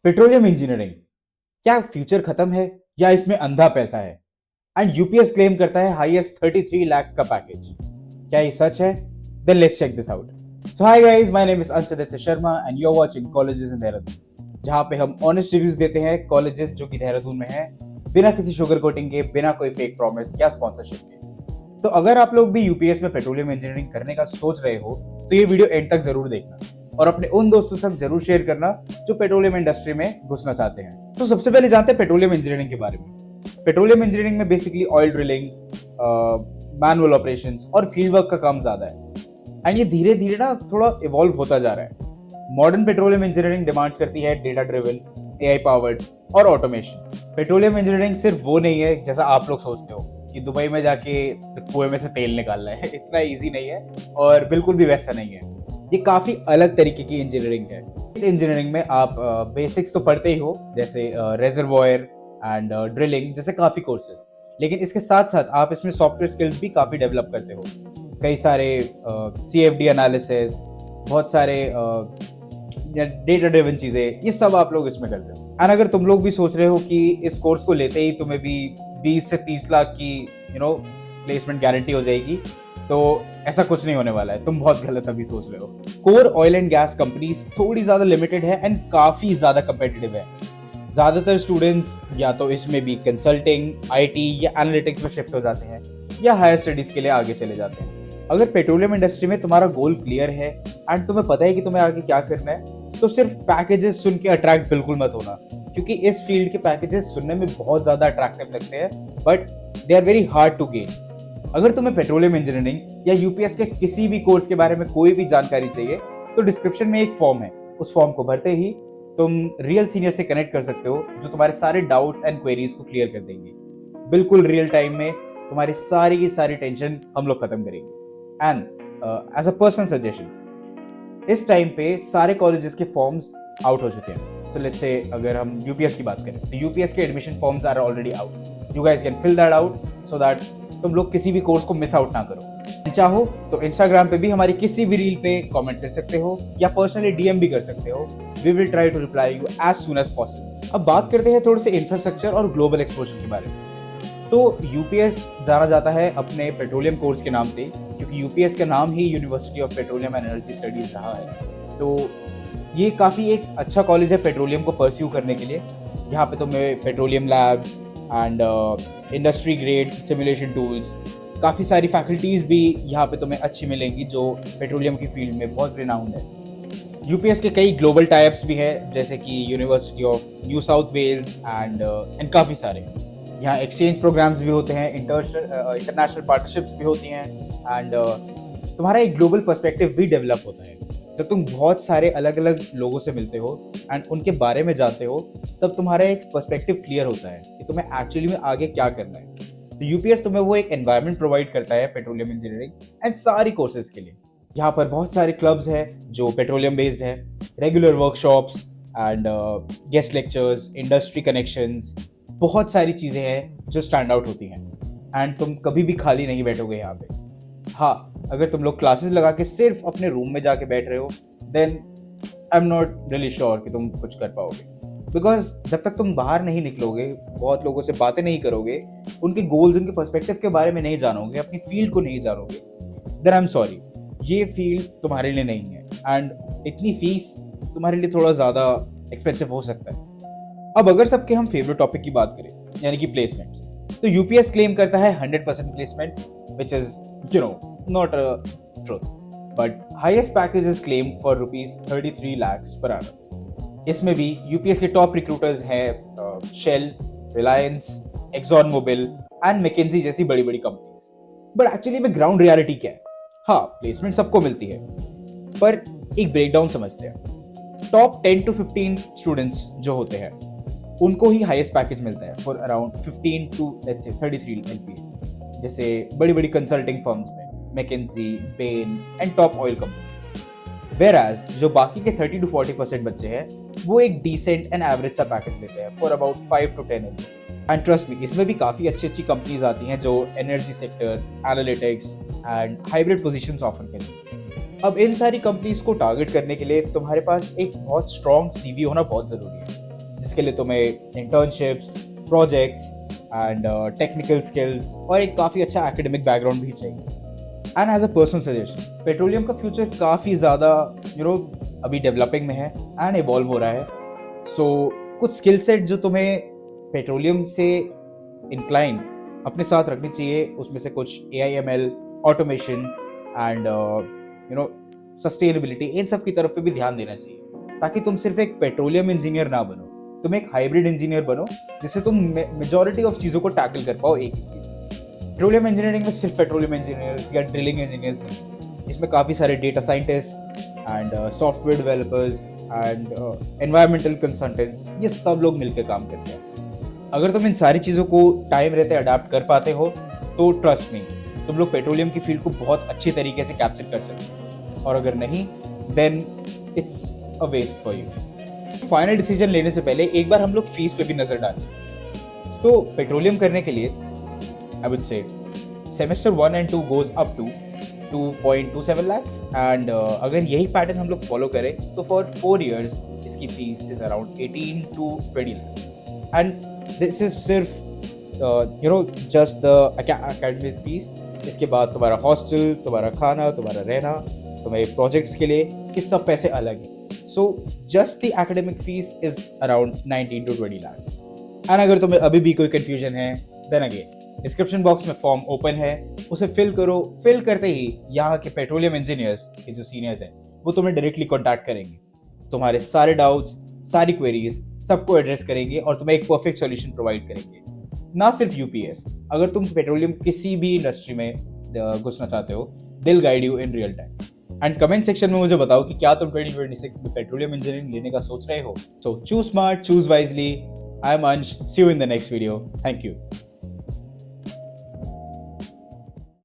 Petroleum engineering क्या future खत्म है या इसमें अंधा पैसा है? एंड यूपीएस क्लेम करता है हाईएस्ट 33 लाख का पैकेज। क्या ये सच है? Then let's check this out. So hi guys, my name is Anshaditya Sharma and you are watching colleges in Dehradun, जहां पे हम ऑनेस्ट रिव्यूज देते हैं कॉलेजेस जो कि देहरादून में है, बिना किसी शुगर कोटिंग के, बिना कोई फेक प्रॉमिस या स्पॉन्सरशिप के। तो अगर आप लोग भी यूपीएस में पेट्रोलियम इंजीनियरिंग करने का सोच रहे हो तो ये वीडियो एंड तक जरूर देखना और अपने उन दोस्तों तक जरूर शेयर करना जो पेट्रोलियम इंडस्ट्री में घुसना चाहते हैं। तो सबसे पहले जानते हैं पेट्रोलियम इंजीनियरिंग के बारे में। पेट्रोलियम इंजीनियरिंग में basically oil drilling, manual operations और फील्ड वर्क का काम ज्यादा है एंड ये धीरे धीरे ना थोड़ा इवॉल्व होता जा रहा है। मॉडर्न पेट्रोलियम इंजीनियरिंग डिमांड्स करती है डेटा ड्रिवन, एआई पावर्ड और ऑटोमेशन। पेट्रोलियम इंजीनियरिंग सिर्फ वो नहीं है जैसा आप लोग सोचते हो कि दुबई में जाके कुएं में से तेल निकालना है। इतना इजी नहीं है और बिल्कुल भी वैसा नहीं है। ये काफी अलग तरीके की इंजीनियरिंग है। इस इंजीनियरिंग में आप बेसिक्स तो पढ़ते ही हो, जैसे रेजर्वॉयर एंड ड्रिलिंग जैसे काफी कोर्सेज, लेकिन इसके साथ साथ आप इसमें सॉफ्टवेयर स्किल्स भी काफी डेवलप करते हो। कई सारे सीएफडी एनालिसिस, बहुत सारे डेटा ड्रिवन चीजें, ये सब आप लोग इसमें करते हो। एंड अगर तुम लोग भी सोच रहे हो कि इस कोर्स को लेते ही तुम्हें भी 20 से 30 लाख की प्लेसमेंट गारंटी हो जाएगी, तो ऐसा कुछ नहीं होने वाला है। तुम बहुत गलत अभी सोच रहे हो। Core oil and gas companies थोड़ी ज्यादा लिमिटेड है एंड काफी ज्यादा कंपेटिटिव है। ज्यादातर स्टूडेंट्स या तो इसमें भी कंसल्टिंग, आईटी या एनालिटिक्स में शिफ्ट हो जाते हैं या हायर स्टडीज के लिए आगे चले जाते हैं। अगर पेट्रोलियम इंडस्ट्री में तुम्हारा गोल क्लियर है एंड तुम्हें पता है कि तुम्हें आगे क्या करना है, तो सिर्फ पैकेजेस सुन के अट्रैक्ट बिल्कुल मत होना, क्योंकि इस फील्ड के पैकेजेस सुनने में बहुत ज्यादा अट्रैक्टिव लगते हैं but they are very hard to gain. अगर तुम्हें पेट्रोलियम इंजीनियरिंग या यूपीएस के किसी भी कोर्स के बारे में कोई भी जानकारी चाहिए तो डिस्क्रिप्शन में एक फॉर्म है। उस फॉर्म को भरते ही तुम रियल सीनियर से कनेक्ट कर सकते हो जो तुम्हारे सारे डाउट्स एंड क्वेरीज को क्लियर कर देंगे। बिल्कुल रियल टाइम में तुम्हारी सारी की सारी टेंशन हम लोग खत्म करेंगे। And as a personal suggestion, इस टाइम पे सारे कॉलेजेस के फॉर्म्स आउट हो चुके हैं। सो लेट्स से अगर हम यूपीएस की बात करें तो यूपीएस के admission forms are already out. You guys can fill that out so that तुम लोग किसी भी कोर्स को मिस आउट ना करो। चाहो तो इंस्टाग्राम पे भी हमारी किसी भी रील पे कमेंट कर सकते हो या पर्सनली डीएम भी कर सकते हो। We will try to reply you as soon as possible. अब बात करते हैं थोड़े से इंफ्रास्ट्रक्चर और ग्लोबल एक्सपोजर के बारे में। तो यूपीएस जाना जाता है अपने पेट्रोलियम कोर्स के नाम से, क्योंकि यूपीएस का नाम ही university of petroleum and energy studies रहा है। तो ये काफ़ी एक अच्छा कॉलेज है पेट्रोलियम को परस्यू करने के लिए। यहाँ पे तुम्हें petroleum labs and industry grade simulation tools, काफ़ी सारी फैकल्टीज़ भी यहाँ पे तुम्हें अच्छी मिलेंगी जो पेट्रोलियम की फील्ड में बहुत रिनाउंड है। यूपीएस के कई ग्लोबल टाइप्स भी है, जैसे कि University of New South Wales and काफ़ी सारे। यहाँ एक्सचेंज प्रोग्राम्स भी होते हैं, इंटरनेशनल पार्टनरशिप्स भी होती हैं एंड तुम्हारा एक ग्लोबल पर्सपेक्टिव भी डेवलप होता है। जब तुम बहुत सारे अलग अलग लोगों से मिलते हो एंड उनके बारे में जानते हो, तब तुम्हारा एक पर्सपेक्टिव क्लियर होता है कि तुम्हें एक्चुअली में आगे क्या करना है। तो यूपीएस तुम्हें वो एक एनवायरनमेंट प्रोवाइड करता है पेट्रोलियम इंजीनियरिंग एंड सारी कोर्सेज के लिए। यहाँ पर बहुत सारे क्लब्स हैं जो पेट्रोलियम बेस्ड है, regular workshops and guest lectures, industry connections, बहुत सारी चीज़ें हैं जो स्टैंड आउट होती हैं एंड तुम कभी भी खाली नहीं बैठोगे यहाँ पे। हाँ, अगर तुम लोग क्लासेस लगा के सिर्फ अपने रूम में जाके बैठ रहे हो, then I am not really sure कि तुम कुछ कर पाओगे। बिकॉज जब तक तुम बाहर नहीं निकलोगे, बहुत लोगों से बातें नहीं करोगे, उनके गोल्स, उनके पर्सपेक्टिव के बारे में नहीं जानोगे, अपनी फील्ड को नहीं जानोगे, देन आई एम सॉरी, ये फील्ड तुम्हारे लिए नहीं है एंड इतनी फीस तुम्हारे लिए थोड़ा ज़्यादा एक्सपेंसिव हो सकता है। अब अगर सबके हम फेवरेट टॉपिक की बात करें, यानी कि प्लेसमेंट्स, तो यूपीएस क्लेम करता है 100% placement, which is not a truth, but highest package is claimed for rupees 33 lakhs per annum. इसमें भी यूपीएस के टॉप रिक्रूटर्स हैं Shell, Reliance, Exxon Mobil and McKinsey जैसी बड़ी बड़ी कंपनीज। बट एक्चुअली में ग्राउंड रियलिटी क्या है? हाँ, प्लेसमेंट सबको मिलती है, पर एक ब्रेकडाउन समझते हैं। टॉप 10 to 15 स्टूडेंट्स जो होते हैं उनको ही हाईएस्ट पैकेज मिलता है for around 15 to let's say 33 LPA, जैसे बड़ी बड़ी कंसल्टिंग फर्म्स में McKinsey, Bain and top oil companies. Average जो बाकी के 30 to 40% बच्चे हैं वो एक डिसेंट एंड एवरेज सा पैकेज लेते हैं for about 5 to 10 LPA। And trust me, इसमें भी काफ़ी अच्छी अच्छी कंपनीज आती हैं जो energy sector, analytics and hybrid positions offer करती हैं। अब इन सारी कंपनीज को टारगेट करने के लिए तुम्हारे पास एक बहुत स्ट्रॉन्ग सीवी होना बहुत ज़रूरी है। जिसके लिए तुम्हें internships, projects and technical skills और एक काफ़ी अच्छा एकेडमिक बैकग्राउंड भी चाहिए। And as a personal suggestion, petroleum का फ्यूचर काफ़ी ज़्यादा अभी डेवलपिंग में है एंड इवॉल्व हो रहा है। सो कुछ स्किल सेट जो तुम्हें पेट्रोलियम से इंक्लाइन अपने साथ रखनी चाहिए, उसमें से कुछ AIML, ऑटोमेशन एंड सस्टेनेबिलिटी, इन सब की तरफ पे भी ध्यान देना चाहिए, ताकि तुम सिर्फ एक पेट्रोलियम इंजीनियर ना बनो, तुम एक हाइब्रिड इंजीनियर बनो, जिससे तुम मेजॉरिटी ऑफ चीज़ों को टैकल कर पाओ एक ही चीज। पेट्रोलियम इंजीनियरिंग में सिर्फ पेट्रोलियम इंजीनियर्स या ड्रिलिंग इंजीनियर्स नहीं, इसमें काफ़ी सारे data scientist and software developers and environmental consultants, ये सब लोग मिलकर काम करते हैं। अगर तुम इन सारी चीज़ों को टाइम रहते अडाप्ट कर पाते हो तो ट्रस्ट मी, तुम लोग पेट्रोलियम की फील्ड को बहुत अच्छी तरीके से कैप्चर कर सकते हो, और अगर नहीं then it's a waste for you. Final decision लेने से पहले एक बार हम लोग फीस पे भी नजर डालें। तो पेट्रोलियम करने के लिए I would say semester 1 and 2 goes up to 2.27 lakhs and अगर यही पैटर्न हम लोग फॉलो करें तो for 4 years इसकी fees is around 18 to 20 lakhs and this is सिर्फ just the academic fees। इसके बाद तुम्हारा हॉस्टल, तुम्हारा खाना, तुम्हारा रहना, तुम्हारे प्रोजेक्ट्स के लिए, ये सब पैसे अलग हैं। So just the academic fees is around 19 to 20 lakhs and अगर तुम्हें अभी भी कोई confusion है then again डिस्क्रिप्शन बॉक्स में फॉर्म ओपन है, उसे फिल करो। फिल करते ही यहाँ के पेट्रोलियम इंजीनियर्स के जो सीनियर्स हैं वो तुम्हें डायरेक्टली कॉन्टैक्ट करेंगे, तुम्हारे सारे डाउट्स, सारी क्वेरीज सबको एड्रेस करेंगे और तुम्हें एक परफेक्ट सॉल्यूशन प्रोवाइड करेंगे। ना सिर्फ यूपीएस, अगर तुम पेट्रोलियम किसी भी इंडस्ट्री में घुसना चाहते हो, दिल guide you in real time. And comment section में मुझे बताओ कि क्या तुम 2026 में पेट्रोलियम इंजीनियरिंग लेने का सोच रहे हो। So choose smart, choose wisely. I am Ansh, see you in the next video. Thank you.